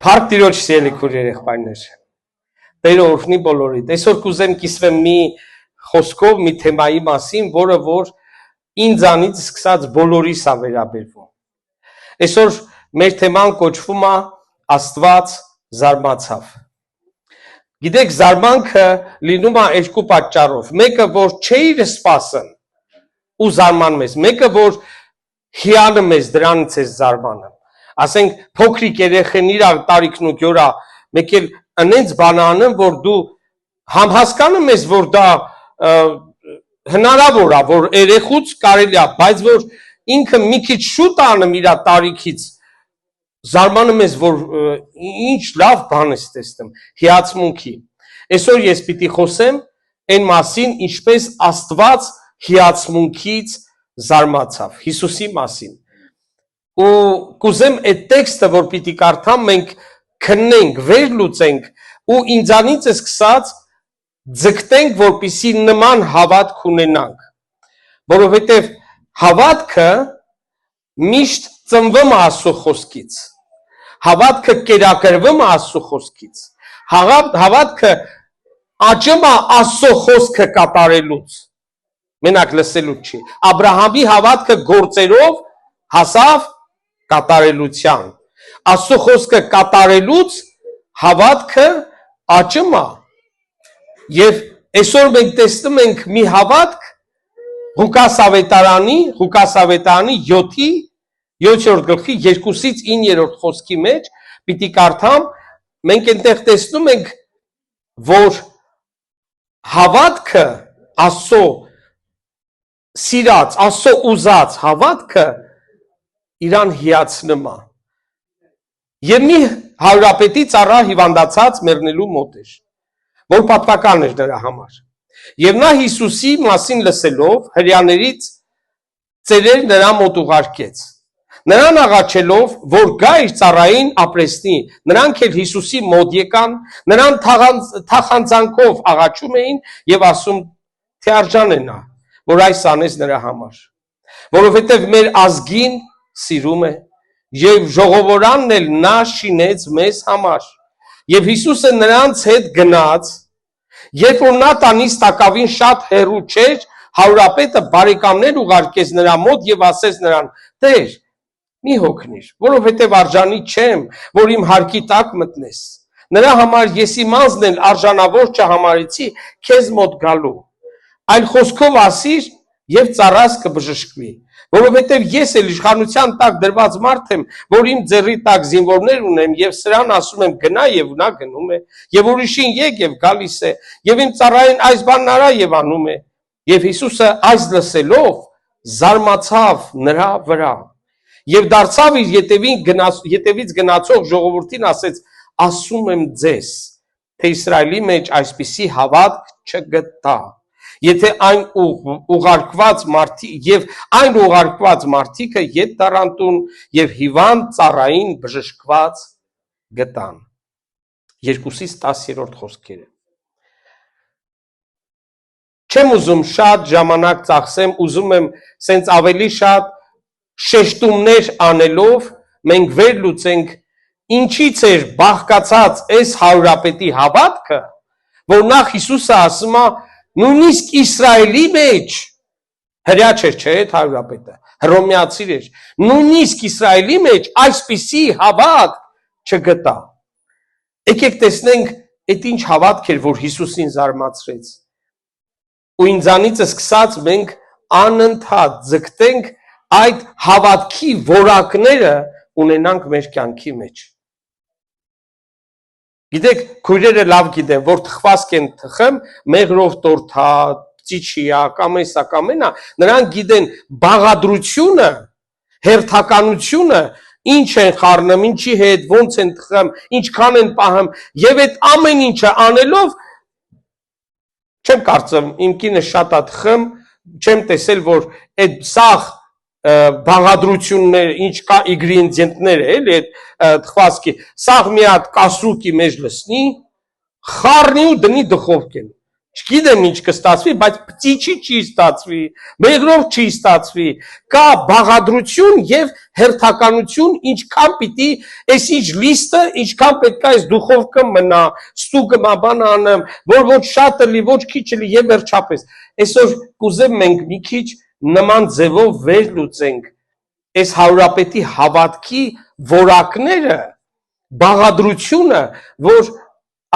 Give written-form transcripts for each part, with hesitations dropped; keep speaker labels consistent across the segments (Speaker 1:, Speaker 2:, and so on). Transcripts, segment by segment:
Speaker 1: Փառք Տիրոջ սիրելի քույր երեխաներ։ Տերը օրհնի բոլորիդ։ Այսօր կուզեմ կիսվեմ մի խոսքով, մի թեմայի մասին, որը որ ինձանից սկսած բոլորիս է վերաբերվում։ Այսօր մեր թեման կոչվում է Աստված զարմացավ։ Գիտեք, զարմանքը լինում է երկու պատճառով։ Մեկը որ չէիր սպասում ու զարմանում ես, մեկը որ հիանում ես դրանից ես զարմանում։ Ասենք փոքրիկ երեխեն իր տարիքն ու գյորա մեկ էլ այնց բան անում, որ դու համ հասկանում ես, որ դա հնարավոր է, որ երեխուց կարելի է, բայց որ ինքը մի քիչ շուտ անում իր տարիքից, զարմանում ես, որ ինչ լավ բան ես տեսնում, հիացմունքի։ Այսօր ես պիտի խոսեմ այն մասին, ինչպես Աստված հիացմունքից զարմացավ, Հիսուսի մասին։ Ու կուզեմ այդ տեքստը, որ պիտի կարդամ, մենք քննենք, վերլուծենք ու ինձանից սկսած ձգտենք, որպեսզի նման հավատք ունենանք, որովհետև հավատքը միշտ ծնվում է Աստծո խոսքից, հավատքը կերակրվում է Աստծո խոսքից, հավատքը աճում է Աստծո խոսքը կատարելուց, մենակ լսելուց չի։ Աբրահամի հավատքը գործերով հասավ կատարելության, Աստծո խոսքը կատարելուց հավատքը աճում է։ Եվ այսօր մենք տեսնում ենք մի հավատք Ղուկաս ավետարանի 7-րդ գլխի 2-ից 9-րդ խոսքի մեջ պիտի կարդամ, մենք այնտեղ տեսնում ենք, որ հավատքը Աստծո սիրած, Աստծո ուզած հավատքը իրան հիացնում է։ Եվ մի հարուրապետի ծառա հիվանդացած մեռնելու մոտ էր, որ պատմական էր նրա համար։ Եվ նա Հիսուսի մասին լսելով հրեաներից ծերեր նրա մոտ ուղարկեց։ Նրան աղաչելով, որ գա իր ծառային ապրեսնի, նրանք էլ Հիսուսի մոտ եկան, նրան թախանձանքով աղաչում էին եւ ասում, թե արժան է նա, որ այս անես նրա համար, որովհետև մեր ազգին սիրում է եւ ժողովորանն էլ նա շինեց մեզ համար։ Եվ Հիսուսը նրանց հետ գնաց, երբ որ նա տանից տակավին շատ հեռու չէր, հարուրապետը բարեկամներ ուղարկեց նրա մոտ եւ ասեց նրան. Տեր, մի հոգնիր, որովհետև արժանի չեմ, որ իմ հարկի տակ մտնես։ Նրա համար ես իմանցն էլ արժանավոր չհամարեցի քեզ մոտ գալու։ Այլ խոսքով ասիր եւ ծառաս կբժշկվի, որովհետև ես էլ իշխանության տակ դրված մարդ եմ, որ իմ ձեռի տակ զինվորներ ունեմ եւ սրան ասում եմ գնա եւ նա գնում է, եւ ուրիշին եկ եւ գալիս է, եւ իմ ծառային այս բանն արա եւ անում է։ Եվ Հիսուսը այս լսելով զարմացավ նրա վրա եւ դարձավ իր ետևից գնացող ժողովրդին ասեց. ասում եմ ձեզ, թե Իսրայելի մեջ այսպիսի հավատք չգտա, եթե այն ուղարկված մարդիկը ետ տարանտուն եւ հիվանդ ծառային բժշկված գտան։ 2-ից 10-րդ խոսքերը։ Չեմ ուզում շատ ժամանակ ծախսեմ, ուզում եմ սենց ավելի շատ շեշտումներ անելով մենք վերլուծենք ինչից էր բաղկացած այս հարուրապետի հավատքը, որ նախ Հիսուսը ասում է նույնիսկ Իսրայելի մեջ հրյա չէր, չէ՞ այդ հարուրապետը, հռոմեացի էր, նույնիսկ Իսրայելի մեջ այսպիսի հավատք չգտա։ Եկեք տեսնենք այդ ինչ հավատք էր, որ Հիսուսին զարմացրեց։ Ու ինձանից սկսած մենք անընդհատ ձգտենք այդ հավատքի որակները ունենանք մեր կյանքի մեջ։ Գիտեք, քույրերը լավ գիտեն, որ թխվածք են թխում, մեղրով տորթա, ծիչիա, կամ էսա կամ այնա, նրանք գիտեն բաղադրությունը, հերթականությունը, ինչ են խառնում, ինչի հետ, ոնց են թխում, ինչքան են պահում, եւ այդ ամեն ինչը անելով չեմ կարծում, իմ կինը շատ է թխում, չեմ տեսել, որ այդ սաղ բաղադրություններ, ինչ կա իգրիենտները, էլի այդ թխվածքի, սաղ մի հատ կասրուկի մեջ լսնի, խառնի ու դնի դխովկեն։ Չգիտեմ ինչ կստացվի, բայց պտիչի չի ստացվի, մեղրով չի ստացվի, կա բաղադրություն եւ հերթականություն, ինչքան պիտի այս ինչ լիստը, ինչքան պետք է այս դուխովկը մնա, ստուգը բան անեմ, որ ոչ շատ լի, ոչ քիչ լի եւ վերջապես։ Այսօր կուզեմ մենք մի քիչ նման ձևով վեր լուծենք այս հարուրապետի հավատքի որակները, բաղադրությունը, որ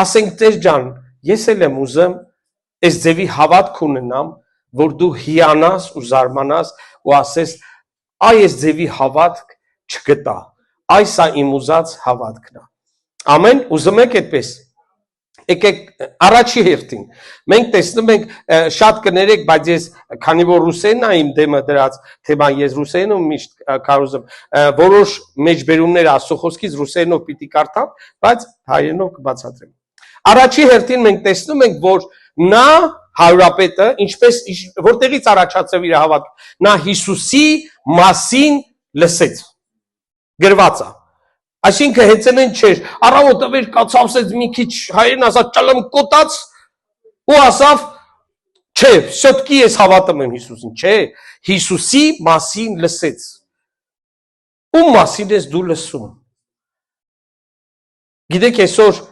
Speaker 1: ասենք Տեր ջան, ես էլ եմ ուզում այս ձևի հավատք ունենամ, որ դու հիանաս ու զարմանաս ու ասես, այ այս ձևի հավատք չգտա, այս է իմ ուզած հավատքն է։ Ամեն, ուզում եք այդպես։ Եկեք առաջի հերթին։ Մենք տեսնում ենք շատ կներեք, բայց ես քանի որ ռուսերենն է իմ դեմը դրած թեման, ես ռուսերենով միշտ կարողեմ որոշ մեջբերումներ Աստծո խոսքից ռուսերենով պիտի կարդամ, բայց հայերենով կբացատրեմ։ Առաջի հերթին մենք տեսնում ենք, որ նա հարուրապետը, ինչպես որտեղից առաջացավ իր հավատքը, նա Հիսուսի մասին լսեց։ Գրված է։ Այսինքն հեծենեն չէր, առավոտը վեր կացավսեց մի քիչ հայերեն ասած ճալմ կոտած ու ասավ, չէ, շոտկի ես հավատում եմ Հիսուսին, չէ, Հիսուսի մասին լսեց։ Ում մասին ես դու լսում։ Գիտեք այսօր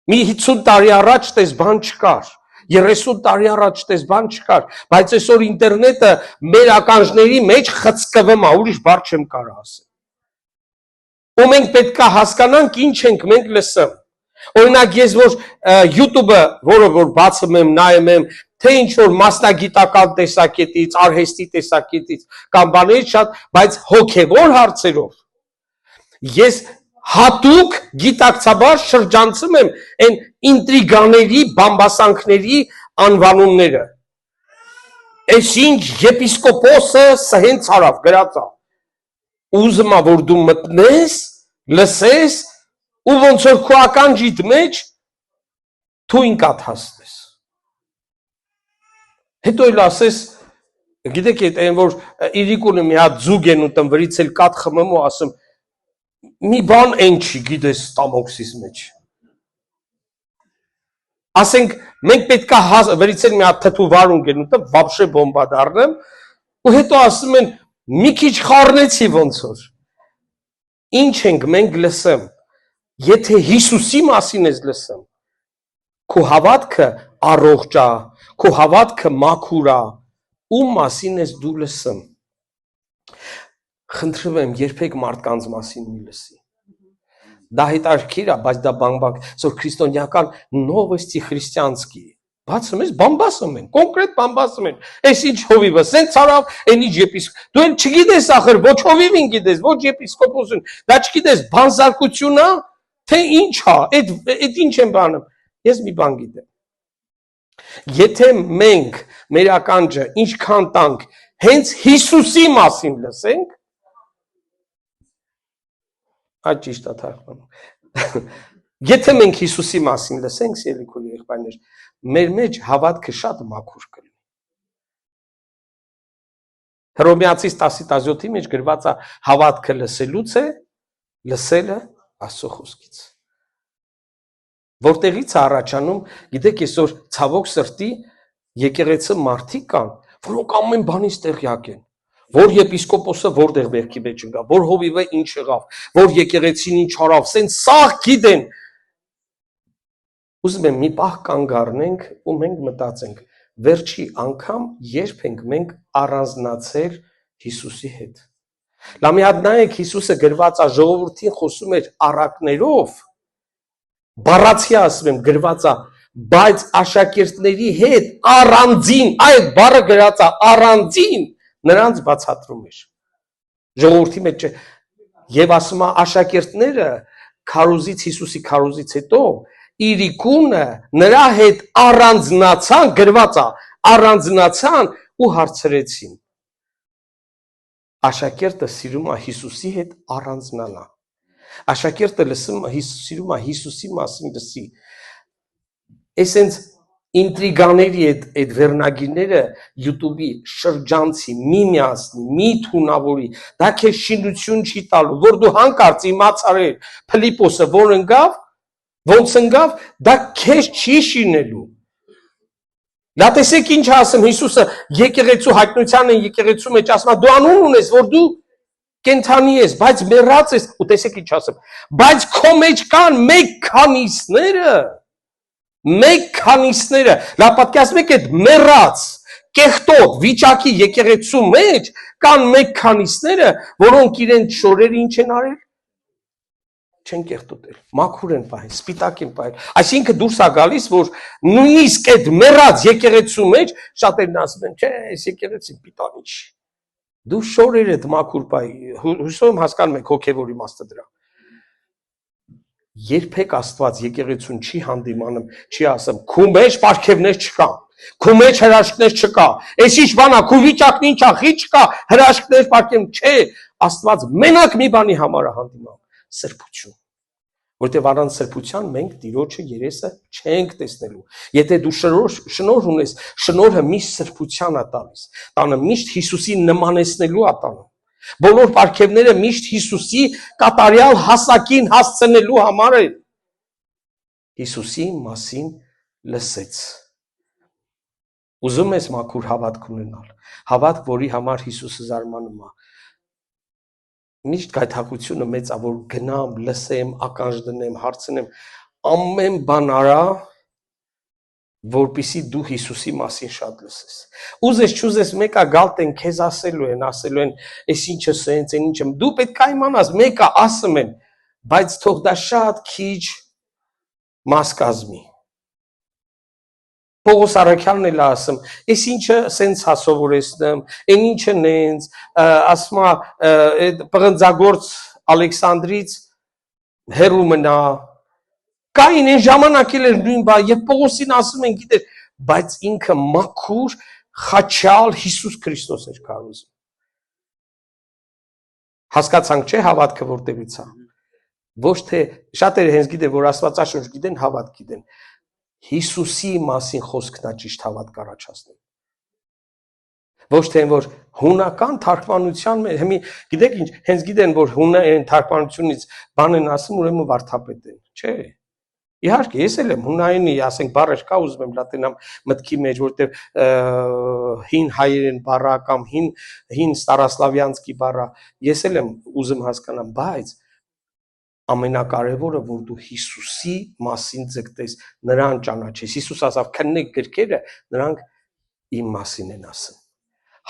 Speaker 1: մի 50 տարի առաջ տես բան չկար, 30 տարի առաջ տես բան չկար, բայց այսօր ինտերնետը մեր ականջների մեջ խցկվում է, ուրիշ բառ չեմ կարող ասել։ Ու մենք պետք է հասկանանք ինչ ենք մենք լսում։ Օրինակ ես որ YouTube-ը, որը որ բացում եմ, նայում եմ, թե ինչ որ մասնագիտական տեսակետից, արհեստի տեսակետից կամ բաներից շատ, բայց հոգևոր հարցերով ես հատուկ գիտակցաբար շրջանցում եմ այն ինտրիգաների, բամբասանքների անվանումները։ Այս ինչ եպիսկոպոսը սհենց արավ, գրած է։ Ուզում է որ դու մտնես, լսես ու ոնց որ քո ականջիդ մեջ թույն կաթացնես։ Հետո էլ ասես, գիտեք այն որ իրիկունը մի հատ ձուգ են ուտում, վրից էլ կաթ խմում ու ասում, մի բան այն չի, գիտես ստամոքսիս մեջ։ Ասենք մենք պետք է վրից էլ մի հատ թթու վարունգ են ուտում, վաբշե բոմբա դառնեմ, ու հետո ասում են մի քիչ խառնեցի ոնց որ։ Ինչ ենք մենք լսում, եթե Հիսուսի մասին ես լսում, քո հավատքը առողջ է, քո հավատքը մաքուր է, ում մասին ես դու լսում։ Խնդրում եմ, երբեք մարդկանց մասին մի լսի։ Դա հետաքրքիր է, բայց դա բանբակ, որ քրիստոնեական նովոստի խրիստիանսկի։ Բացում ես, բամբասում են, կոնկրետ բամբասում են։ Այս ինչ հովիվը, սենց արավ, այն ինչ եպիսկոպոս։ Դու էլ չգիտես ախր, ոչ հովիվին գիտես, ոչ եպիսկոպոսին։ Դա չգիտես, բանզարկությունն է, թե ինչ է, այդ ինչ են բանում։ Ես մի բան գիտեմ։ Եթե մենք մեր ականջը ինչքան տանք հենց Հիսուսի մասին լսենք, այդ ճիշտ է թարգմանում։ Եթե մենք Հիսուսի մասին լսենք, սիրելի եղբայրներ, մեր մեջ հավատքը շատ մաքուր կլինի։ Հռոմեացիս 10:17-ի մեջ գրված է հավատքը լսելուց է, լսելը Աստծո խոսքից։ Որտեղից է առաջանում, գիտեք, այսօր ցավոք սրտի եկեղեցի մարդիկ կան, որոնք ամեն բանից տեղյակ են։ Որ եպիսկոպոսը որտեղ վերքի մեջ ընկավ, որ հովիվը ինչ եղավ, որ եկեղեցին ինչ արավ, սենց սաղ գիտեն։ Ուզում եմ մի պահ կանգ առնենք ու մենք մտածենք, վերջի անգամ երբ ենք մենք առանձնացել Հիսուսի հետ։ Լավ մի հատ նայեք, Հիսուսը գրված է ժողովրդին խոսում էր առակներով, բառացի ասում եմ գրված է, բայց աշակերտների հետ առանձին, այդ բառը գրած է առանձին նրանց բացատրում էր։ Ժողովրդի մեջ եւ ասում է աշակերտները քարոզից Հիսուսի քարոզից հետո իրիկունը նրա հետ առանձնացան, գրված է, առանձնացան ու հարցրեցին։ Աշակերտը սիրում է Հիսուսի հետ առանձնանա։ Աշակերտը սիրում է Հիսուսի մասին լսի։ Այսենց ինտրիգաների այդ վերնագիրները YouTube-ի շրջանցի, մի միացնի, մի թունավորի, դա քեզ շինություն չի տալու, որ դու հանկարծ իմացար Փիլիպոսը որ ընկավ, ոնց ընկավ, դա քեզ չի շինելու։ Դա տեսեք ինչ ասում Հիսուսը եկեղեցու հայտնության են եկեղեցու մեջ ասում դու անուն ունես որ դու կենթանի ես բայց մեռած ես ու տեսեք ինչ ասում բայց քո մեջ կան մեկ քանիսները լավ պատկերացնում եք այդ մեռած կեղտոտ վիճակի եկեղեցու մեջ կան մեկ քանիսները որոնք իրենց շորերը ինչ են արել չեն կեղտոտել, մաքուր են պահել, սպիտակ են պահել, այսինքն դուրս է գալիս, որ նույնիսկ այդ մեռած եկեղեցու մեջ շատերն ասում են, չէ, այս եկեղեցին պիտանի չի, դու շորերդ մաքուր պահի, հուսով եմ հասկանում եք հոգևոր իմաստը դրա, երբեք Աստված եկեղեցուն չի հանդիմանում, չի ասում, քու մեջ պարգևներ չկա, քու մեջ հրաշքներ չկա, այս ինչ բան է, քու վիճակն ինչ է, խի չկա, հրաշքներ պարգև, չէ, Աստված մենակ մի բանի համար է հանդիմանում, սրբություն, որտեղ առանց սրբության մենք Տիրոջը երեսը չենք տեսնելու։ Եթե դու շնորհ ունես, շնորհը միշտ սրբության է տալիս, տանը միշտ Հիսուսին նմանեցնելու է տանում։ Բոլոր պարգևները միշտ Հիսուսի կատարյալ հասակին հասցնելու համար է։ Հիսուսի մասին լսեց։ Ուզում ես մաքուր հավատք ունենալ, հավատք, որի համար Հիսուսը զարմանում է։ Միշտ գայթակղությունը մեծ է, որ գնամ, լսեմ, ականջ դնեմ, հարցնեմ, ամեն բան արա, որպեսզի դու Հիսուսի մասին շատ լսես։ Ուզես չուզես մեկը գալտեն քեզ ասելու են, այս ինչը սենց, այն ինչը, դու պետք է իմանաս, մեկը ասում են, բայց թող դա շատ քիչ մաս կազմի։ Պողոս Արաքյանն էլ ասում, այս ինչը սենց հա սովորեցնում, այն ինչը նենց, ասում է պղնձագործ Ալեքսանդրից հեռու մնա, կային այն ժամանակ էլ էր նույն բան, եւ Պողոսին ասում են, գիտեր, բայց ինքը մաքուր, խաչալ Հիսուս Քրիստոս էր քարոզում։ Հասկացանք չէ հավատքը որտեղից է։ Ոչ թե շատերը հենց գիտեն, որ Աստվածաշունչ գիտեն, հավատ գիտեն։ Հիսուսի մասին խոսքն է ճիշտ հավատք առաջացնում։ Ոչ թե որ հունական թարգմանության մեջ, հիմի գիտեք ինչ, հենց գիտեն, որ հունային թարգմանությունից բան են ասում, ուրեմն վարդապետ են, չէ։ Իհարկե, ես էլ եմ հունայինի, ասենք, բառեր կա, ուզում եմ լատինամ մտքի մեջ, որտեղ հին հայերեն բառա կամ հին ստարասլավյանցկի բառա, ես էլ եմ ուզում հասկանամ, բայց ամենակարևորը, որ դու Հիսուսի մասին ձգտես, նրան ճանաչես։ Հիսուս ասավ, քննեք գրքերը, նրանք իմ մասին են ասում։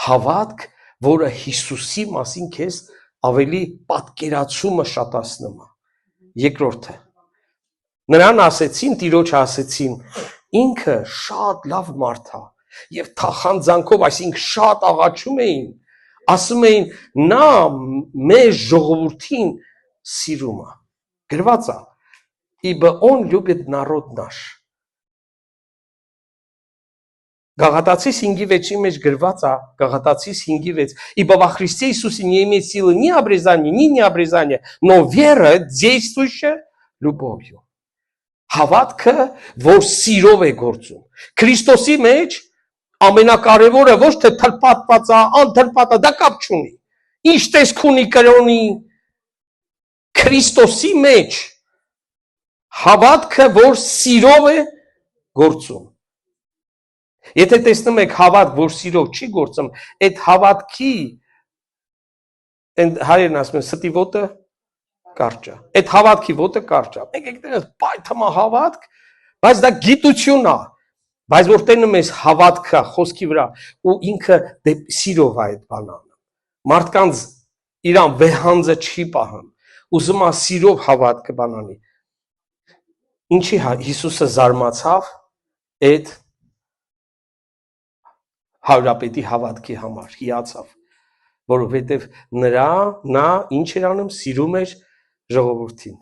Speaker 1: Հավատք, որը Հիսուսի մասին քեզ ավելի պատկերացումը շատացնում է։ Երկրորդը, նրան ասեցին, Տիրոջը ասեցին, ինքը շատ լավ մարդ է, եւ թախանձանքով, այսինքն շատ աղաչում էին, ասում էին, նա մեր ժողովրդին սիրում է։ Գրված է, ибо он любит народ наш։ Գաղատացիս 5:6 մեջ գրված է, Գաղատացիս 5:6, ибо во Христе Иисусе не имеет силы ни обрезания, ни необрезания, но вера, действующая любовью։ Հավատքը, որ սիրով է գործում։ Քրիստոսի մեջ ամենակարևորը ոչ թե թլպատված է, անթլպատ է, դա կապ չունի։ Ինչ տեսք ունի կրոնի Քրիստոսի մեջ հավատքը, որ սիրով է գործում։ Եթե տեսնում եք հավատք, որ սիրով չի գործում, այդ հավատքի հայերեն ասում են ստի ոտը կարճ է։ Այդ հավատքի ոտը կարճ է։ Մենք եկել պայթամա հավատք, բայց դա գիտություն է։ Բայց որ տենում ես հավատքը խոսքի վրա ու ինքը սիրով է այդ բանը անում։ Մարդկանց իրան վեհանձը չի պահում։ Ուզում է սիրով հավատքը բանանի։ Ինչի Հիսուսը զարմացավ այդ հարապետի հավատքի համար, հիացավ, որովհետև նա ինչ էր անում, սիրում էր ժողովրդին։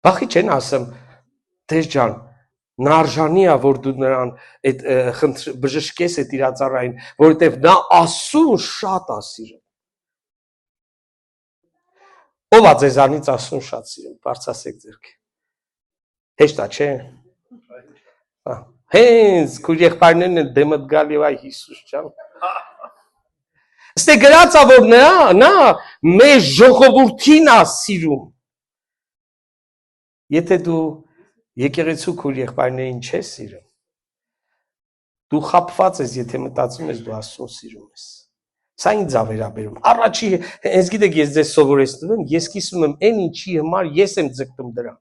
Speaker 1: Բախի չեն ասում, Տեր ջան, նա արժանի է, որ դու նրան բժշկես այդ իր ծառային, որովհետև նա ասուն շատ է սիրում։ Ով է ձեզանից ասուն շատ սիրում, բարձրացեք ձեռքը։ Հեշտ է, չէ։ Հենց քույր եղբայրներն են դեմդ գալ եւ այ Հիսուս ջան։ Ստե գրած է, որ նա մեր ժողովրդին է սիրում։ Եթե դու եկեղեցու քույր եղբայրներին չես սիրում։ Դու խաբված ես, եթե մտածում ես դու Աստծուն սիրում ես։ Սա ինձ ա վերաբերում։ Առաջի, հենց գիտեք ես ձեզ սովորեցնում եմ, ես կիսում եմ այն ինչի համար ես եմ ձգտում դրան։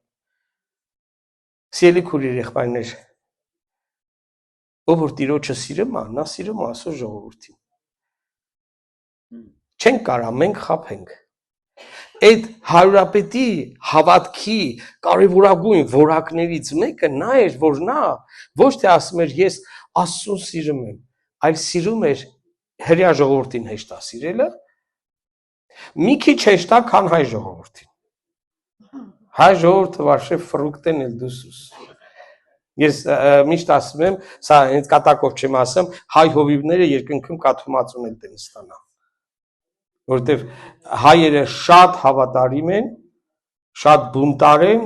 Speaker 1: Սիրելի քույր եղբայրներ, ով որ Տիրոջը սիրում է, նա սիրում է Աստծո ժողովրդին։ Չենք կարա մենք խաբենք։ Այդ հարուրապետի հավատքի կարևորագույն որակներից մեկը նա էր, որ նա ոչ թե ասում էր ես Աստծուն սիրում եմ, այլ սիրում էր հրեա ժողովրդին հեշտա սիրելը, մի քիչ հեշտա, քան հայ ժողովրդին։ Հայ ժողովուրդը վարշե ֆրուկտեն էլ դուսուս։ Ես միշտ ասում եմ, սա հենց կատակով չեմ ասում, հայ հովիվները երկնքում կաթոմացուն էլ տեն ստանա։ Որտեվ հայերը շատ հավատարիմ են, շատ բունտար են,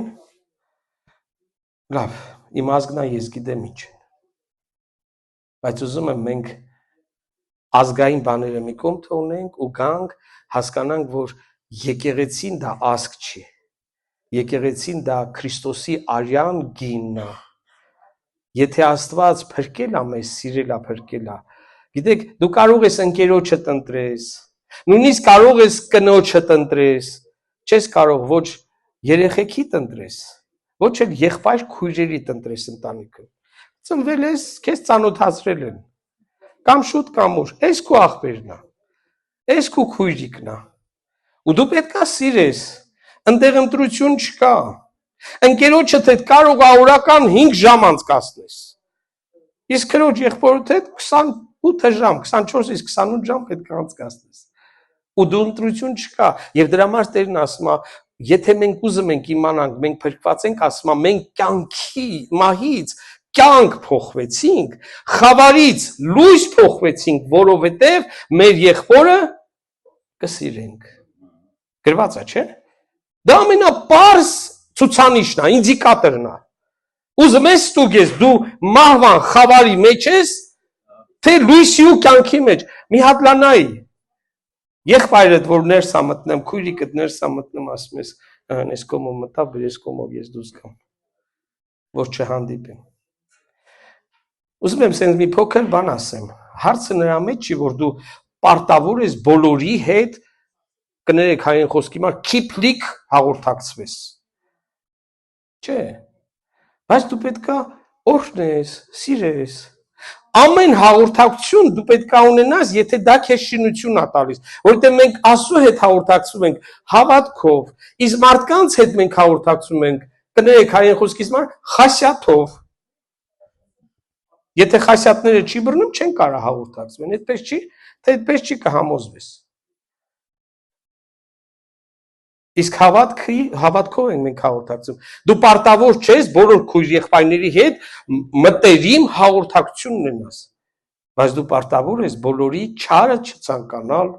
Speaker 1: լավ, իմ ազգնա ես գիտեմ ինչ են, բայց ուզում եմ մենք ազգային բաները մի կողմ թողնենք ու գանք հասկանանք, որ եկեղեցին դա ազգ չի, եկեղեցին դա Քրիստոսի արյան գինն է, եթե Աստված փրկել է մեզ, սիրել է, փրկել է, գիտեք, դու կարող ես ընկերոջդ ընտրես, նույնիսկ կարող ես կնոջդ ընտրես, չես կարող ոչ երեխեքիդ ընտրես, ոչ էլ եղբայր քույրերիդ ընտրես ընտանիքը, ծնվել ես, քեզ ծանոթացրել են, կամ շուտ կամ ուշ, այս քո աղբերն է, այս քո քույրիկն է, ու դու պետք է սիրես, ընդեղ ընտրություն չկա, ընկերոջդ հետ կարող է օրական 5 ժամ անցկացնես, իսկ քրոջ եղբորդ հետ 28 ժամ, 24-ից 28 ժամ պետք է անցկացնես, ու դու ընտրություն չկա, եւ դրա համար Տերն ասում է, եթե մենք ուզում ենք իմանանք, մենք փրկված ենք, ասում է, մենք կյանքի մահից կյանք փոխվեցինք, խավարից լույս փոխվեցինք, որովհետև մեր եղբորը կսիրենք։ Գրված է, չէ՞։ Դա ամենապարզ ցուցանիշն է, ինդիկատորն է։ Ուզում ես ստուգես, դու մահվան խավարի մեջ ես, թե լույսի ու կյանքի մեջ։ Մի հատ լանայի։ Եղբայրդ, որ ներս է մտնում, քույրիկդ ներս է մտնում, ասում ես, այս կողմով մտա, այս կողմով ես դուրս գամ, որ չհանդիպեմ։ Ուզում եմ սենց մի փոքր բան ասեմ, հարցը նրա մեջ չի, որ դու պարտավոր ես բոլորի հետ, կներեք հայերեն խոսքի համար, քիփլիկ հաղորդակցվես, չէ, բայց դու պետք է օրհնես, սիրես, ամեն հաղորդակցություն դու պետք է ունենաս, եթե դա քեզ շինություն է տալիս, որովհետև մենք Աստծո հետ հաղորդակցվում ենք հավատքով, իսկ մարդկանց հետ մենք հաղորդակցվում ենք, կներեք հայերեն խոսքից համար, խասյաթով։ Եթե խասյաթները չի բռնում, չեն կարող հաղորդակցվեն, այդպես չի, թե այդպես չի կհամոզվես։ Իսկ հավատքով ենք մենք հաղորդակցում։ Դու պարտավոր չես բոլոր քույր եղբայրների հետ մտերիմ հաղորդակցություն ունենաս, բայց դու պարտավոր ես բոլորի չարը չցանկանալ,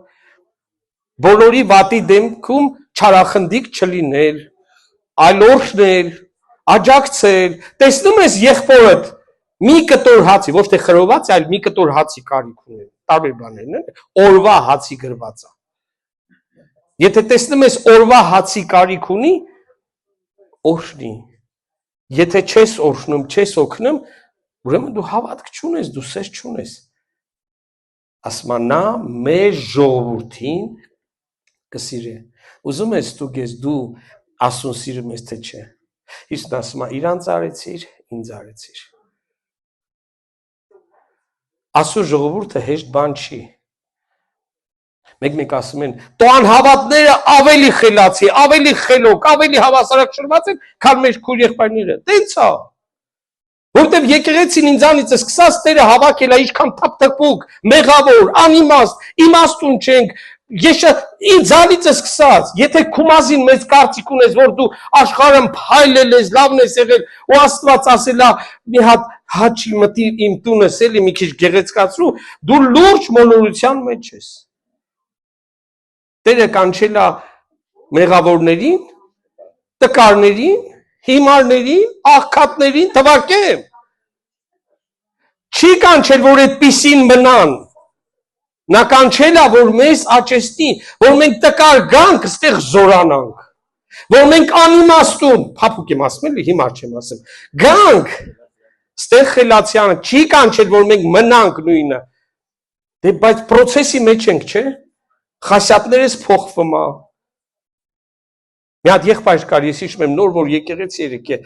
Speaker 1: բոլորի վատի դեմքում չարախնդիկ չլինել, այլ օրհնել, աջակցել, տեսնում ես եղբորդ մի կտոր հացի, ոչ թե խրոված, այլ մի կտոր հացի կարիք ունեն, տարբեր բաներն են, օրվա հացի գրված է։ Եթե տեսնում ես օրվա հացի կարիք ունի, օրհնի։ Եթե չես օրհնում, չես օգնում, ուրեմն դու հավատք չունես, դու սեր չունես։ Ասում է նա մեր ժողովրդին կսիրի։ Ուզում ես ստուգես դու Աստծուն սիրում ես թե չէ։ Հիսուսն ասում է իրանց արեցիր, ինձ արեցիր։ Աստծո ժողովուրդը հեշտ բան չի։ Մեկ ասում են, «Տո անհավատները ավելի խելացի, ավելի խելոք, ավելի հավասարակշռված են, քան մեր քույր եղբայրները»։ Տենց է։ Որտեւ եկեղեցին ինձանից սկսած Տերը հավաքել է ինչքան թափթփուկ, մեղավոր, անիմաստ, իմաստուն չենք։ Ես ինձանից սկսած, եթե քումազին մեծ կարծիք ունես, որ դու աշխարհում փայլել ես, լավն ես եղել, ու Աստված ասել է մի հատ հաճի մտի իմ տունս էլի մի քիչ գեղեցկացրու, դու լուրջ մոլորության մեջ ես։ Տերը կանչել է մեղավորներին, տկարներին, հիմարներին, աղքատներին թվարկեմ։ Չի կանչել, որ այդպիսին մնան։ Նա կանչել է, որ մեզ աճեցնի, որ մենք տկար գանք, ստեղ զորանանք, որ մենք անիմաստուն, փափուկ եմ ասում էլի, հիմա չեմ ասում, գանք, ստեղ խելացյանը, չի կանչել, որ մենք մնանք նույնը, դե բայց պրոցեսի մեջ ենք, չէ, խասյատներս փոխվում է, մի հատ եղբայր կար, ես հիշում եմ նոր, որ եկեղեցի էր եկե,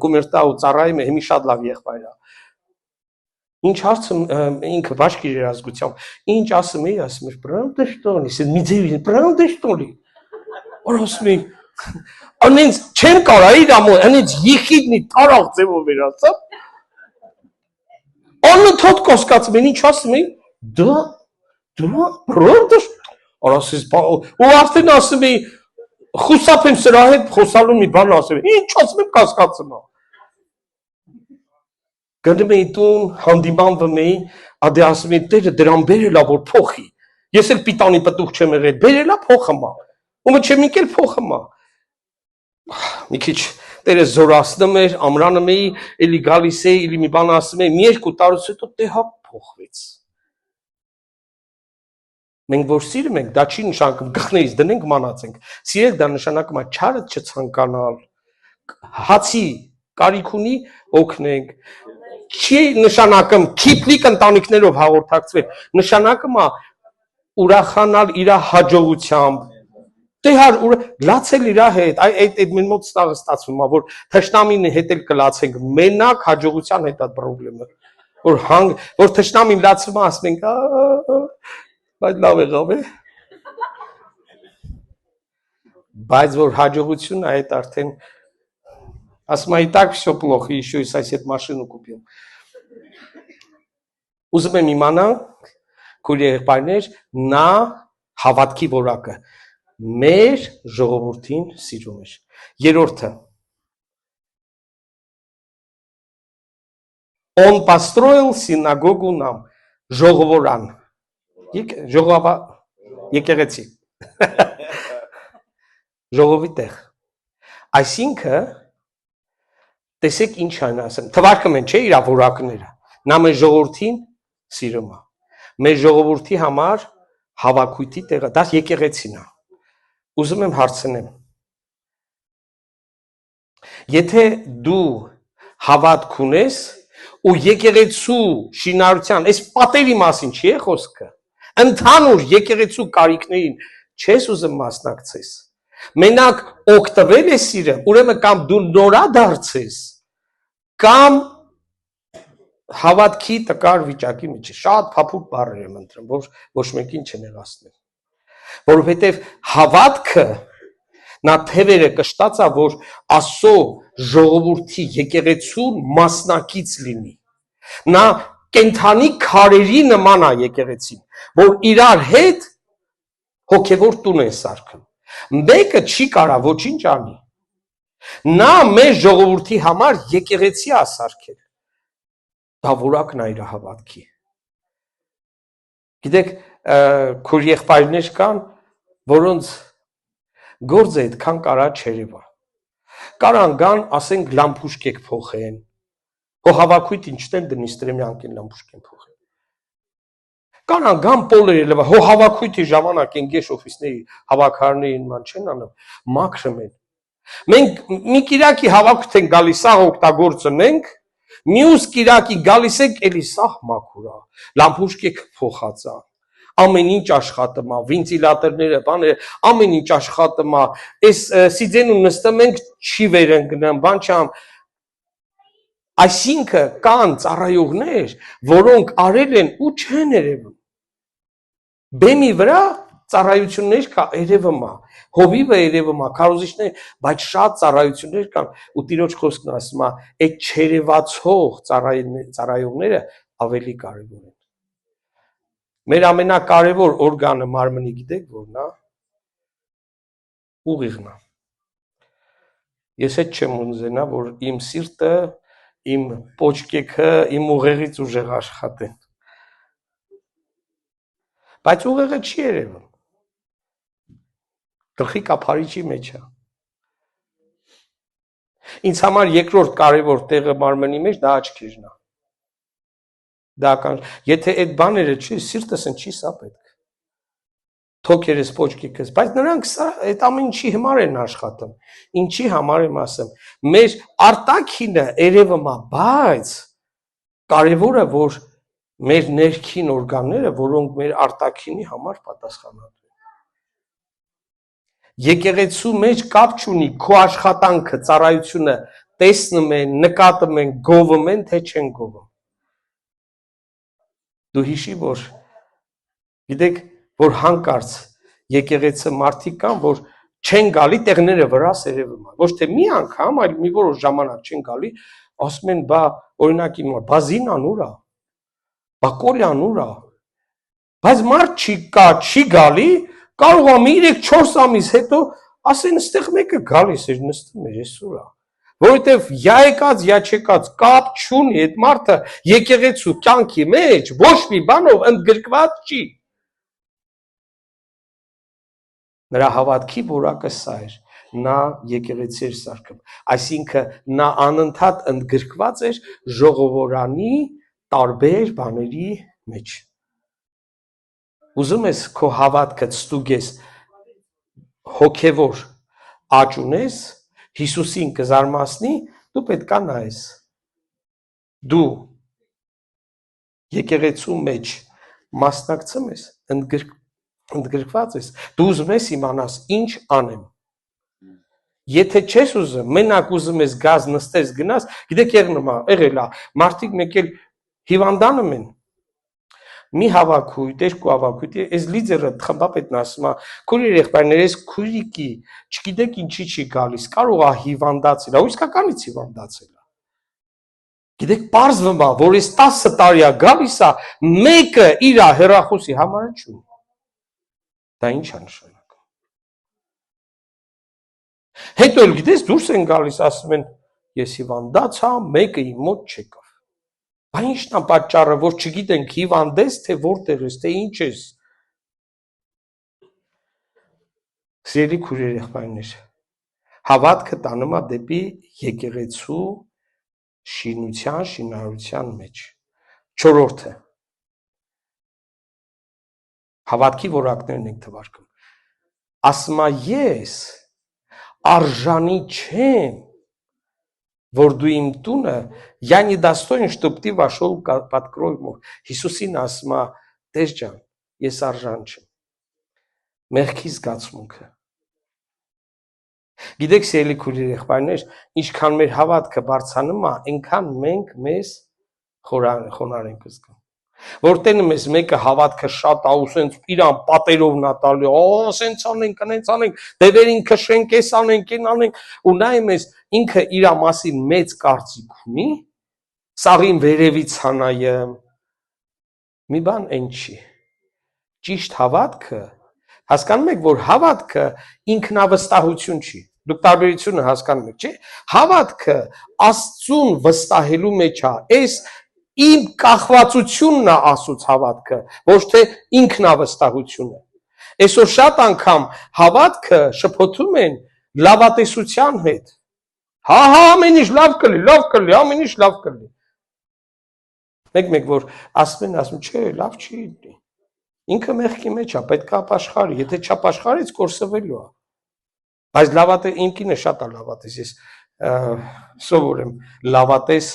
Speaker 1: կումերտա ու ծառայում է, հիմի շատ լավ եղբայր է, ինչ հարցում, ինքը բաշկիր էր ազգությամբ, ինչ ասում էի, ասում էր, պրանտը շտոնի, պրանտը շտոնի, որ ասում էի, անենց չեմ կարա իր ամոն, անենց եղիդնի տարաղ ձևով էր ասամ, անընդհատ կասկածում են, ինչ ասում էի, դա, պրանտը շտոնի, արասես, ու արդեն ասում էի, խուսափ եմ սրա հետ խոսալու մի բան ասում էի, ինչ ասում եմ կասկածում եմ, գնում էի տուն, հանդիմանվում էի, ադե ասում էի, տերը դրան բերելա, որ փոխի, ես էլ պիտանի պտուղ չեմ եղել, բերելա փոխըմա, ումը չեմ իկել փոխըմա, մի քիչ տերը զորացնում էր, ամրանում էի, էլի գալիս էի, էլի մի բան ասում էի, մի երկու տարուց հետո տե հա փոխվեց, մենք որ սիրում ենք, դա չի նշանակում, գխներից դնենք մանած ենք, սիրել դա նշանակում է չարը չցանկանալ, հացի կարիք ունի, օգնենք, չի նշանակում քիփլիկ ընտանիքներով հաղորդակցվել, նշանակում է ուրախանալ իր հաջողությամբ, դե հար լացել իր հետ, այդ մեր մոտ ստացվում է, որ թշնամին հետ էլ կլացենք, մենակ հաջողության հետ է պրոբլեմը, որ թշնամին լացվում է, ասում ենք, բայց լավ եղավ է, բայց որ հաջողությունը այդ արդեն ասում է, и так все плохо, еще и сосед машину купил. Ուզում եմ իմանալ, քույր եղբայրներ, նա հավատքի որակը մեր ժողովրդին սիրում էր։ Երրորդը Он построил синагогу нам, ժողովորան, եկեղեցի, ժողովի տեղ, այսինքն տեսեք ինչ այն ասեմ, թվարկում են չէ իրա որակները, նա մեր ժողովրդին սիրում է, մեր ժողովրդի համար հավաքույթի տեղը, դա եկեղեցին է, ուզում եմ հարցնեմ, եթե դու հավատք ունես ու եկեղեցու շինարարության, այս պատերի մասին չի է խոսքը, ընդհանուր եկեղեցու կարիքներին չես ուզում մասնակցես, մենակ օգտվել է սիրը, ուրեմն կամ դու նորադարձես, կամ հավատքի տկար վիճակի մեջ է, շատ փափուկ բառեր եմ ընտրում, որ ոչ մեկին չնեղացնեմ, որովհետև հավատքը նա թևերը կշտացա, որ Աստծո ժողովրդի եկեղեցուն մասնակից լինի, նա կենդանի քարերի նման է եկեղեցին, որ իրար հետ հոգևոր տուն են սարքում, մեկը չի կարա ոչինչ անի, նա մեր ժողովրդի համար եկեղեցի է սարքել, դա որակն է իր հավատքի, գիտեք, քույր եղբայրներ կան, որոնց գործը այդքան կարա չերևա, կարան գան, ասենք լամփուշկեք փոխեն, հո հավաքույթ ինչտեն դնիստրեմյանքին լամփուշկեն փոխեն, Կանան գան պոլերը լվա, հո հավաքույթի ժամանակ են գեշ օֆիսների հավաքարներին ման չեն անում, մաքրում են, մենք մի կիրակի հավաքույթ են գալիս սաղ օգտագործնենք, մյուս կիրակի գալիս ենք էլի սաղ մաքուրա, լամփուշկեք փոխածա, ամեն ինչ աշխատում է, վենտիլատորները, բաները, ամեն ինչ աշխատում է, այս սիձենում նստում ենք չի վերընկնեմ, բան չամ, այսինքն կան ծառայողներ, որոնք արել են ու չեն երևում, բեմի վրա ծառայություններ կա երևում է, հովիվը երևում է, քարոզիչներ, բայց շատ ծառայություններ կան, ու տիրոջ խոսքն ասում է, այդ չերևացող ծառայողները ավելի կարևոր են։ Մեր ամենակարևոր օրգանը մարմնի գիտեք որն է, ուղիղն է։ Ես հետ չեմ ուզենա, որ իմ սիրտը, իմ պոչկեքը, իմ ուղեղից ուժեղ աշխատեն։ Բայց ուղեղը չի երևում, գլխի կափարիչի մեջ է։ Ինձ համար երկրորդ կարևոր տեղը մարմնի մեջ դա աչքերն է։ Դա կան, եթե այդ բաները չի, սիրտս չի սա պետք։ թոքերս պոճկիկս, բայց նրանք սա այդ ամեն ինչի համար են աշխատում։ Ինչի համար եմ ասեմ, մեր արտաքինը երևը մա, բայց կարևորը որ մեր ներքին օրգանները, որոնք մեր արտաքինի համար պատասխանատու են։ Եկեղեցու մեջ կապ չունի քո աշխատանքը, ծառայությունը տեսնում են, նկատում են, գովում են, թե չեն գովում։ Դու հիշի, որ գիտեք, որ հանկարծ եկեղեցը մարդիկ կան, որ չեն գալի տեղները վրա սերևում։ Ոչ թե մի անգամ, այլ մի որոշ ժամանակ չեն գալի, ասում են, բա օրինակ իմ բա Զինան ուր է, բա Կոլյան ուր է։ Բայց մարդ չի կա, չի գալի, կարող է 3-4 ամիս հետո ասեն, այստեղ մեկը գալիս էր, նստում էր, այսօր է։ Որովհետև յա եկած, յա չեկած կապ չունի, այդ մարդը եկեղեցու կյանքի մեջ ոչ մի բանով ընդգրկված չի։ Նրա հավատքի որակը սա էր, նա եկեղեցի էր սարքում, այսինքն նա անընդհատ ընդգրկված էր ժողովրանի տարբեր բաների մեջ։ Ուզում ես քո հավատքը ստուգես, հոգևոր աճ ունես, Հիսուսին կզարմացնի, դու պետք է նայես։ Դու եկեղեցու մեջ մասնակցում ես, ընդգրկված ես, դու ուզում ես իմանաս ինչ անեմ։ Եթե չես ուզում, մենակ ուզում ես գազ նստես գնաս, գիտեք եղել է, մարդիկ մեկ էլ հիվանդանում են։ Մի հավաքույթ, երկու հավաքույթ, այս լիդերը խմբապետն ասում է, քույր եղբայրներ, այս քույրիկի, չգիտեք ինչի չի գալիս, կարող է հիվանդացել, ու իսկականից հիվանդացել է։ Գիտեք, պարզվում է, որ այս 10 տարի է գալիս է, մեկը իր հեռախոսի համարը չունի։ Դա ինչ է նշանակում։ Հետո էլ գիտես, դուրս են գալիս, ասում են, ես հիվանդացա, մեկը իմ մոտ չեկավ։ Բա ի՞նչն է պատճառը, որ չգիտենք հիվանդ ես, թե որտեղ ես, թե ինչ ես։ Սիրելի քույրեր եղբայրներ, հավատքը տանում է դեպի եկեղեցու շինության, շինարարության մեջ։ Չորրորդը հավատքի որակներն ենք թվարկում։ Ասում է ես արժանի չեմ, որ դու իմ տունը, я недостоин, чтоб ты вошел под крой мой։ Հիսուսին ասում է, Տեր ջան, ես արժան չեմ։ Մեղքի զգացմունքը։ Գիտեք, սիրելի քույրեր եղբայրներ, ինչքան մեր հավատքը բարձրանում է, այնքան մենք մեզ խոնարհ ենք զգում։ Որ տենում ես մեկը հավատքը շատ է, ու սենց իրան պատերով նա տալի, օ, սենց անենք, անենց անենք, դևերին քշենք, էս անենք, այն անենք, ու նայում ես ինքը իր մասին մեծ կարծիք ունի, սաղին վերևից հանայեմ։ Մի բան այն չի։ Ճիշտ հավատքը, հասկանում եք, որ հավատքը ինքնավստահություն չի։ Դուք տարբերությունը հասկանում եք, չէ՞։ Հավատքը Աստծուն վստահելու մեջ է։ Այս իմ կախվածությունն է Աստծուց հավատքը, ոչ թե ինքնավստահությունը։ Այսօր շատ անգամ հավատքը շփոթում են լավատեսության հետ։ Հա, ամեն ինչ լավ կլի, ամեն ինչ լավ կլի։ Մեկ որ ասում են, չէ, լավ չի լինի։ Ինքը մեղքի մեջ է, պետք է ապաշխարի, եթե չապաշխարից կորսվելու է։ Բայց իմ կինը շատ է լավատես, ես սովոր եմ լավատես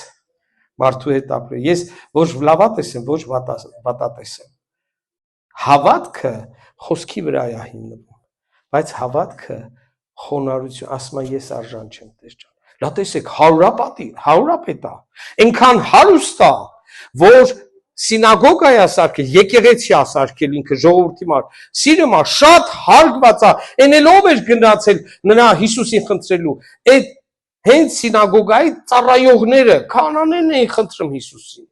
Speaker 1: մարդու հետ ապրել։ Ես ոչ լավատես եմ, ոչ վատատես եմ։ Հավատքը խոսքի վրա է հիմնվում, բայց հավատքը խոնարհություն, ասում է ես արժան չեմ, Տեր ջան։ Լա տեսեք, հարուրապետ է, այնքան հարուստ է, որ սինագոգա է սարքել, եկեղեցի է սարքել ինքը ժողովրդի մար, սիրում է, շատ հարգված է, այն էլ ով էր գնացել նրա Հիսուսին խնդրելու, այդ հենց սինագոգայի ծառայողները, քահանաներն էին խնդրում Հիսուսին,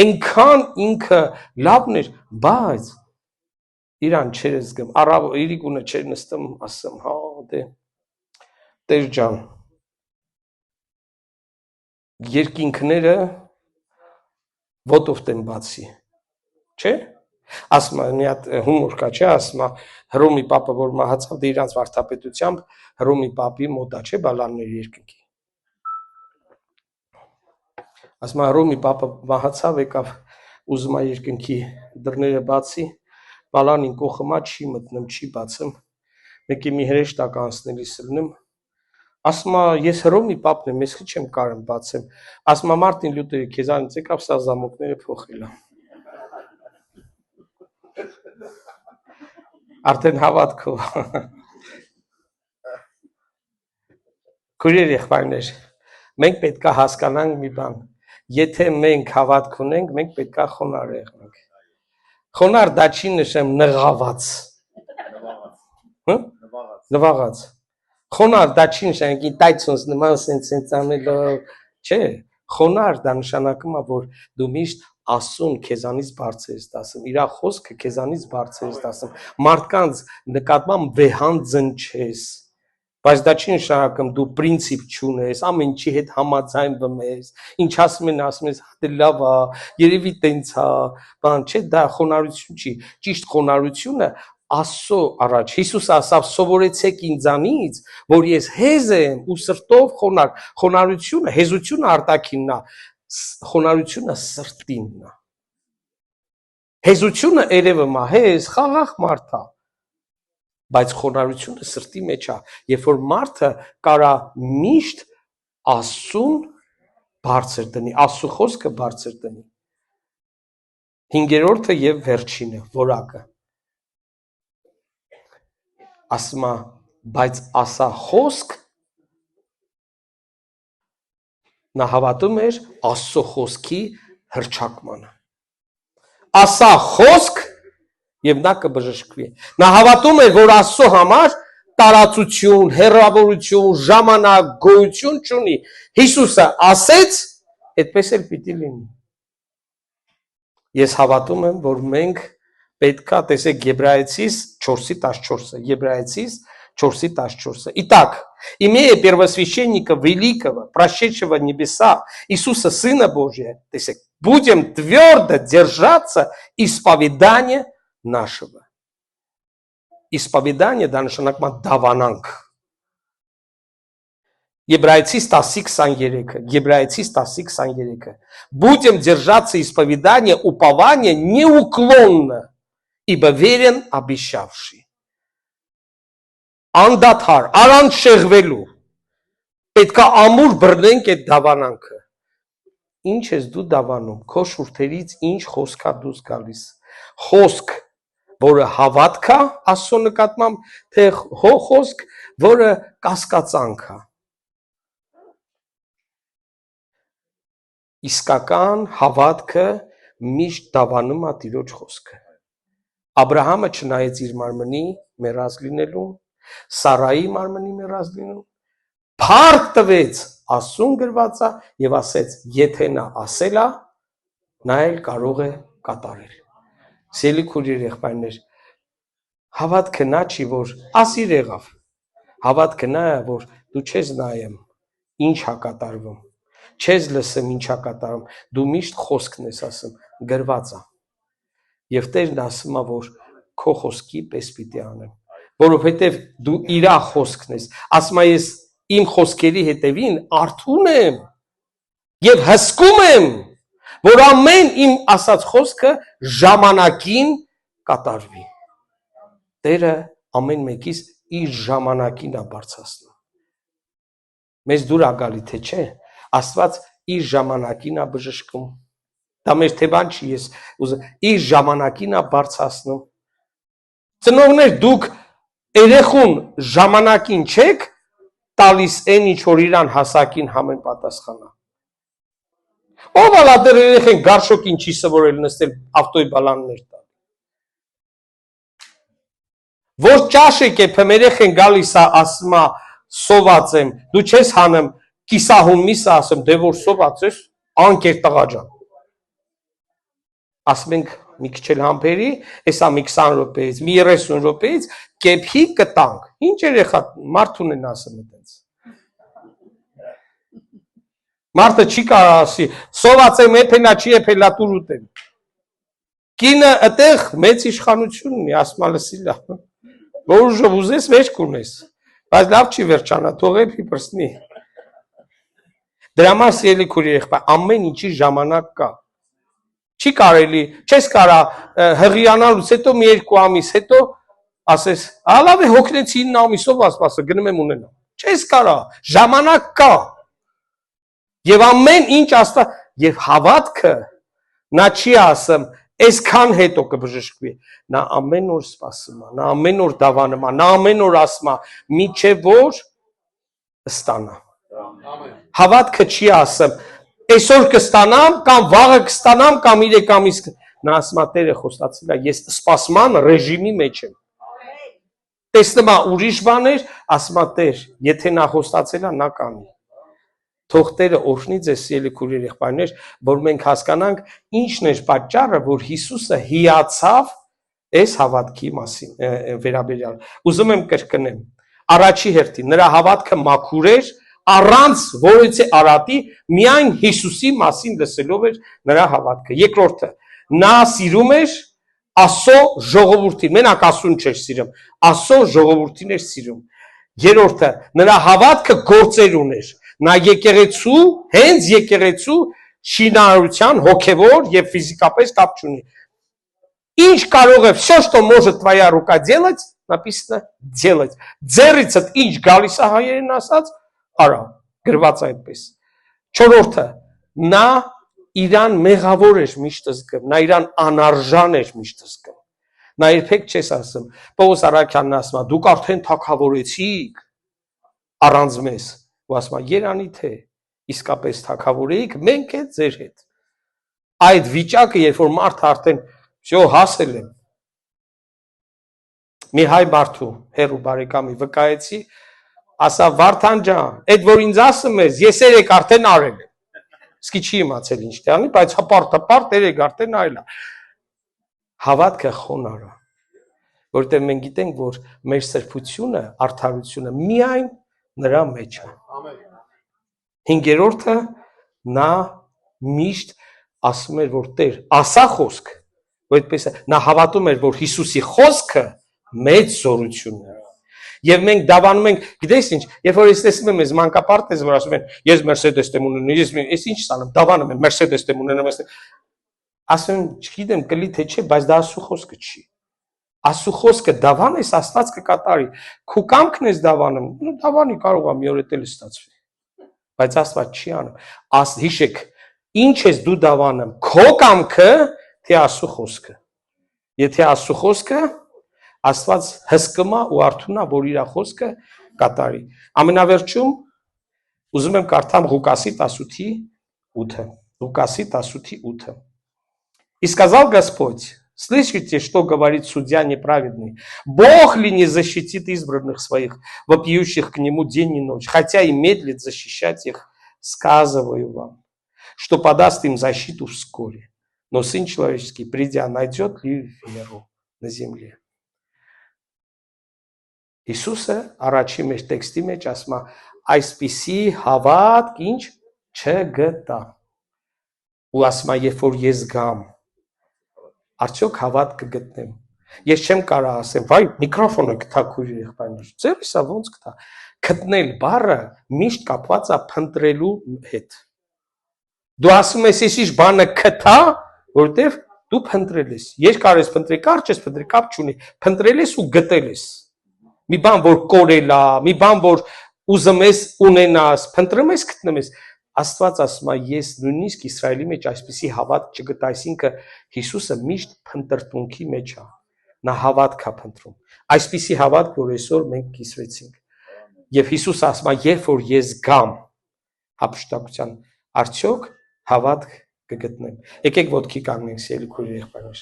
Speaker 1: այնքան ինքը լավն էր, բայց իրան չեր զգում, իրիկունը չեր նստում, ասում, հա, դե, Տեր ջան, երկինքները ոտով տեն բացի, չէ՞։ Ասում է, մի հատ հումոր կա, չէ՞, ասում է, Հռոմի պապը, որ մահացավ, դե իրանց վարդապետությամբ Հռոմի պապի մոտ է, չէ՞, բալանների երկնքի։ Ասում է, Հռոմի պապը մահացավ, եկավ, ուզում է երկնքի դռները բացի, բալան ինքո խմա չի մտնում, չի բացում, մեկի մի հրեշտակ անցնելիս լնում, ասմա ես հրոմի պապն եմ, ես քիչ եմ կարեմ բացեմ, ասմա Մարտին Լյութերը քեզանից եկավ սա զամոկները փոխելա։ Արդեն հավատքով։ Քույրեր եղբայրներ, մենք պետքա հասկանանք մի բան, եթե մենք հավատք ունենք, մենք պետքա խոնարհ եղնենք։ Խոնարհ դա չի նշեմ նղաված։ Նվաղած։ Խոնարհ դա չի նշանակի տայցոնս նման սենց անելով, չէ, խոնարհ դա նշանակում է, որ դու միշտ Աստծուն քեզանից բարձր ես դասում, իր խոսքը քեզանից բարձր ես դասում, մարդկանց նկատմամբ վեհանձն չես, բայց դա չի նշանակում դու պրինցիպ չունես, ամեն ինչի հետ համաձայնվում ես, ինչ ասում ես, դե լավ է, երևի տենց է, բան չէ, դա խոնարհություն չի, ճիշտ խոնարհությունը Աստծո առաջ, Հիսուսը ասավ, սովորեցեք ինձանից, որ ես հեզ եմ ու սրտով խոնարհ, խոնարհությունը, հեզությունը արտաքինն է, խոնարհությունը սրտինն է։ Հեզությունը երևում է, հեզ, խաղաղ մարդ է, բայց խոնարհությունը սրտի մեջ է, երբ որ մարդը կարա միշտ Աստծուն բարձր դնի, Աստծո խոսքը բարձր դնի։ Հինգերորդը եւ վերջինը, որակը։ Ասում է, բայց ասա խոսք, նա հավատում էր Աստծո խոսքի հռչակմանը։ Ասա խոսք եւ նա կբժշկվի։ Նա հավատում էր, որ Աստծո համար տարածություն, հեռավորություն, ժամանակ, գոյություն չունի։ Հիսուսը ասեց, այդպես էլ պիտի լինի։ Ես հավատում եմ, որ մենք պետքա տեսեք Եբրայեցիս 4:14, Եբрайецис 4:14. Итак, имея первосвященника великого, прошедшего небеса, Иисуса Сына Божия, будем твердо держаться исповедания нашего. Исповедание данշанакма давананг. Եբրայեցիս 10:23, Եբրայեցիս 10:23. Будем держаться исповедания, упования неуклонно, ибо верен обещавший. Անդադար, առանց շեղվելու, պետքա ամուր բռնենք այդ դավանանքը։ Ինչ ես դու դավանում, քո շուրթերից ինչ խոսքա դուրս գալիս։ Խոսք, որը հավատք է Աստծո նկատմամբ, թե խոսք, որը կասկածանք է։ Իսկական հավատքը միշտ դավանում է Տիրոջ խոսքը։ Աբրահամը չնայեց իր մարմնի մեռած լինելուն, Սարայի մարմնի մեռած լինում, փառք տվեց Աստծուն գրված է եւ ասեց, եթե նա ասել է, նա էլ կարող է կատարել։ Սիրելի քույրեր եղբայրներ, հավատքը նա չի, որ ասիր եղավ։ Հավատքը նա է, որ դու չես նայեմ, ինչ է կատարվում, չես լսեմ ինչ է կատարվում, դու միշտ խոսքն ես ասում, գրված է։ Եվ Տերն ասում է, որ քո խոսքի պես պիտի անեմ, որովհետև դու իրա խոսքն ես, ասում ես իմ խոսքերի հետևին արթուն եմ եւ հսկում եմ, որ ամեն իմ ասած խոսքը ժամանակին կատարվի։ Տերը ամեն մեկից իր ժամանակին է բարձրացնում։ Մեզ դուր է գալի, թե չէ, Աստված իր ժամանակին է բժշկում։ Դա մեր թեման չի, ես ուզում իր ժամանակին է բարձրացնում։ Ծնողներ, դուք երեխուն ժամանակին չեք տալիս այն ինչ որ իրան հասակին համեն պատասխանա։ Ով ալա դեռ երեխեն գարշոկին չի սովորել նստել ավտոյի բալաններ տալ։ Որ ճաշեք է փմերեխեն գալիս է ասում է սոված եմ, դու չես հանում կիսահուն միսը ասում, դե որ սոված ես, անկեր տղա ջան։ Ասում ենք մի քիչ էլ համբերի, հեսա մի 20 րոպեից, մի 30 րոպեից կեփի կտանք։ Ինչ երեխա մարդուն են ասում այդպես։ Մարդը չի կարող ասի, սոված եմ եփելա, չի եփելա տուր ուտեմ։ Կինը այդեղ մեծ իշխանություն ունի, ասում է լսիլա։ Որ ուժով ուզես վեճ կունես, բայց լավ չի վերջանա, թող եփի պրսնի։ Դրա համար սիրելի քույրեր եղբայր, ամեն ինչի ժամանակ կա։ Չի կարելի, չես կարա հղիանալուց հետո մի երկու ամիս հետո ասես, լավ է հոգնեցի 9 ամիսով ասպասը գնում եմ ունենամ։ Չես կարա, ժամանակ կա։ Եվ ամեն ինչ աստված եւ հավատքը նա չի ասում, այսքան հետո կբժշկվի։ Նա ամեն օր սպասում է, նա ամեն օր դավանում է, նա ամեն օր ասում է, միչե որ ստանա։ Հավատքը չի ասում, այսօր կստանամ, կամ վաղը կստանամ, կամ 3 ամիս նա ասում է Տերը խոստացել է, ես սպասման ռեժիմի մեջ եմ։ Տեսնում է ուրիշ բաներ, ասում է Տեր, եթե նա խոստացել է, նա կանի։ Թող Տերը օրհնի ձեզ սիրելի քույրեր եղբայրներ, որ մենք հասկանանք ինչն էր պատճառը, որ Հիսուսը հիացավ այս հավատքի մասին վերաբերյալ։ Ուզում եմ կրկնեմ, առաջի հերթին նրա հավատքը մաքուր էր, առանց որևէ արատի, միայն Հիսուսի մասին լսելով էր նրա հավատքը։ Երկրորդը, նա սիրում էր Աստծո ժողովրդին, մենակ Աստծուն չէր սիրում, Աստծո ժողովրդին էր սիրում։ Երրորդը, նրա հավատքը գործեր уներ։ Նա եկեղեցու, հենց եկեղեցու շինարարության հոգևոր եւ ֆիզիկապես կապ չունի։ Ինչ կարող է, все, что может твоя рука делать, написано делать. Ձեռիցդ ինչ գալիս է հայերեն ասած, արա, գրված այդպես։ Չորրորդը, նա իրան մեղավոր էր միշտ զգում, նա իրան անարժան էր միշտ զգում։ Նա երբեք չես ասում, Պողոս Արաքյանն ասում է, դուք արդեն թագավորեցիք առանց մեզ, ու ասում է, երանի թե իսկապես թագավոր էիք, մենք էլ ձեր հետ։ Այդ վիճակը, երբ որ մարդը արդեն всё հասել եմ։ Մի հայ մարդու հերու բարեկամի վկայեցի, ասա Վարդան ջան, այդ որ ինձ ասում ես, ես երեք արդեն արել եմ։ Իսկի չի իմացել ինչ տանի, բայց հպարտ երեք արդեն արել է։ Հավատքը խոնարհ է, որտեղ մենք գիտենք, որ մեր սրբությունը, արդարությունը միայն նրա մեջ է։ Հինգերորդը նա միշտ ասում էր, որ Տեր, ասա խոսք, որ այդպես է, նա հավատում էր, որ Հիսուսի խոսքը մեծ զորություն է։ Եվ մենք դավանում ենք, գիտես ինչ, երբ որ ես տեսնում եմ ես մանկապարտեզ, որ ասում են, ես Mercedes եմ ունենում, ես ինչ ստանամ, դավանում եմ Mercedes եմ ունենում, ասում եմ, չգիտեմ, կլի թե չէ, բայց դա Աստծո խոսքը չի։ Աստծո խոսքը դավանես, Աստված կկատարի։ Քո կամքն ես դավանում, ну դավանի կարող է մի օր էլ ստացվի։ Բայց Աստված չի անում։ Հիշեք, ինչ ես դու դավանում, քո կամքը, թե Աստծո խոսքը։ Եթե Աստծո խոսքը, Աստված հսկում է ու արթուն է, որ իր խոսքը կատարի։ Ամենավերջում ուզում եմ կարդամ Ղուկասի 18:8։ Ղուկասի 18:8։ И сказал Господь, слышите, что говорит судья неправедный? Бог ли не защитит избранных своих, вопиющих к нему день и ночь, хотя и медлит защищать их, сказываю вам, что подаст им защиту вскоре. Но Сын Человеческий, придя, найдет ли веру на земле? Հիսուսը առաջի մեջ տեքստի մեջ ասում է այսպիսի հավատք ինչ չգտա։ Ու ասում է երբ որ ես գամ, արդյոք հավատ կգտնեմ։ Ես չեմ կարող ասեմ, վայ, միկրոֆոնը գտա քույր եղբայրներ։ Ձերիսա ոնց գտա։ Գտնել բառը միշտ կապված է փնտրելու հետ։ Դու ասում ես ես ինչ բանը գտա, որտեվ դու փնտրել ես։ Երկար ես փնտրել, կարճ ես փնտրել, կապ չունի։ Փնտրել ես ու գտել ես։ Մի բան որ կորել է, մի բան որ ուզում ես ունենաս, փնտրում ես գտնում ես։ Աստված ասում է, ես նույնիսկ Իսրայելի մեջ այսպիսի հավատք չգտա, այսինքն Հիսուսը միշտ փնտրտունքի մեջ է։ Նա հավատք է փնտրում։ Այսպիսի հավատք, որ այսօր մենք կիսվեցինք։ Եվ Հիսուսը ասում է, երբ որ ես գամ, հափշտակության, արդյոք հավատք կգտնեմ։ Եկեք ոտքի կանգնենք, սիրելի քույրեր եղբայրներ։